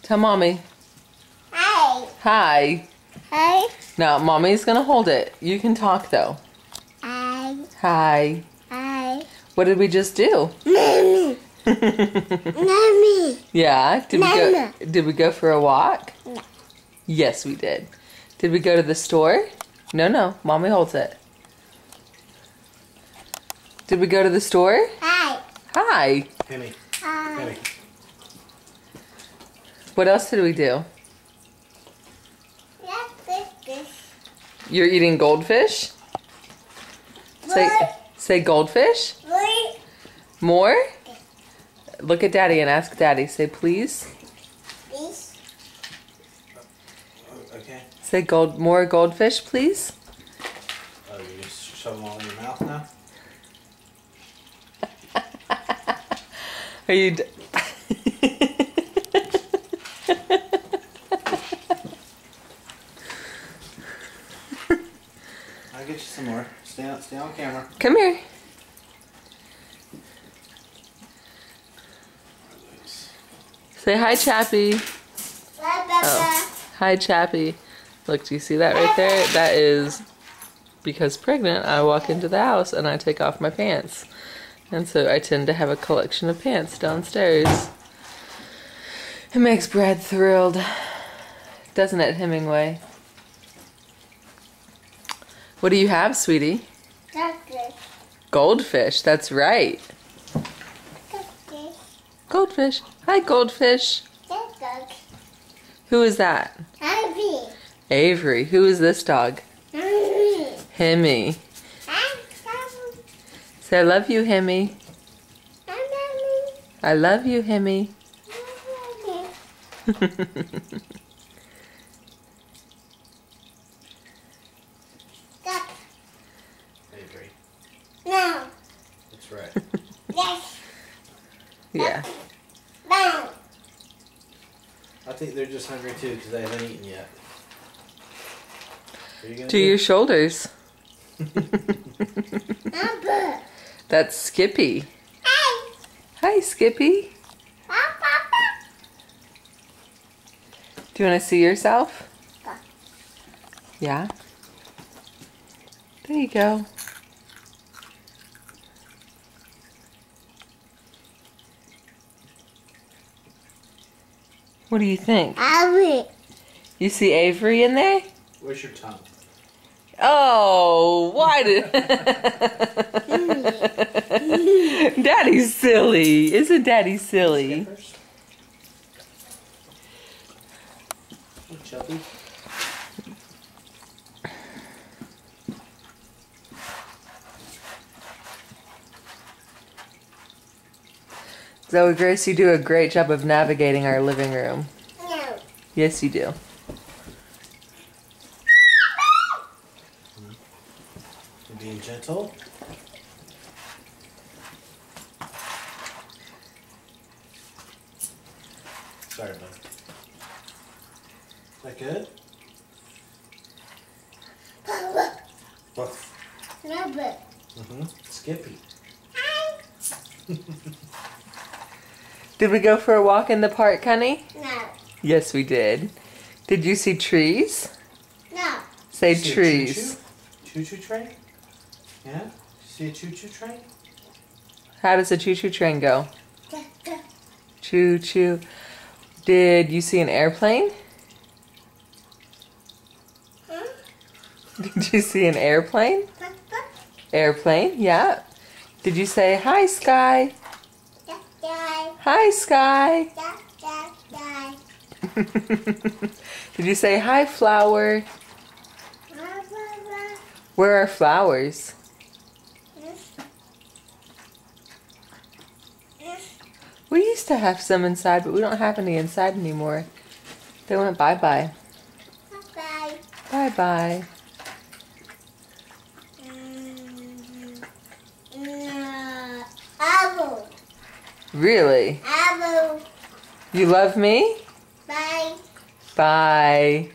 Tell Mommy. Hi. Hi. Hi. Now, Mommy's gonna hold it. You can talk though. Hi. Hi. Hi. What did we just do? Mommy. Mommy. Yeah. Mama. Did we go for a walk? No. Yes, we did. Did we go to the store? No. Mommy holds it. Did we go to the store? Hi. Hi. Henny. Hi. Henny. What else did we do? This. You're eating goldfish? Say goldfish. Boy. More? Look at Daddy and ask Daddy. Say please. This. Okay. Say more goldfish, please. Oh, you just shove them all in your mouth now? Are you? I'll get you some more. Stay on camera. Come here. Say hi, Chappy. Oh. Hi, Chappy. Look, do you see that right there? That is because pregnant, I walk into the house and I take off my pants. And so I tend to have a collection of pants downstairs. It makes Brad thrilled. Doesn't it, Hemingway? What do you have, sweetie? Goldfish. Goldfish, that's right. Goldfish. Goldfish. Hi, goldfish. Dog. Who is that? Abby. Avery. Who is this dog? Mommy. Hemi. Say I love you, Hemi. I love you, Hemi. Stop. Avery. No. That's right. Yes. Yeah. No. I think they're just hungry too because they haven't eaten yet. What are you gonna To your shoulders. Papa. That's Skippy. Hi. Hi, Skippy. Papa. Do you want to see yourself? Yeah. Yeah. There you go. What do you think? Abby. You see Avery in there? Where's your tongue? Oh, why did... Daddy's silly. Isn't Daddy silly? Chubby. Zoe Grace, you do a great job of navigating our living room. No. Yes, you do. You're being gentle. Sorry, bud. Is that good? Papa. Woof. Papa. Skippy. Did we go for a walk in the park, honey? No. Yes, we did. Did you see trees? No. Say See a trees. choo-choo train? Yeah? See a choo-choo train? How does a choo-choo train go? Choo-choo. Did you see an airplane? Huh? Did you see an airplane? Papa. Airplane, yeah. Did you say, hi, Sky? Die. Hi, Sky. Die. Did you say, hi, flower? Where are flowers? We used to have some inside, but we don't have any inside anymore. They went bye-bye. Bye. Bye-bye. Apple. Really? Apple. You love me? Bye. Bye.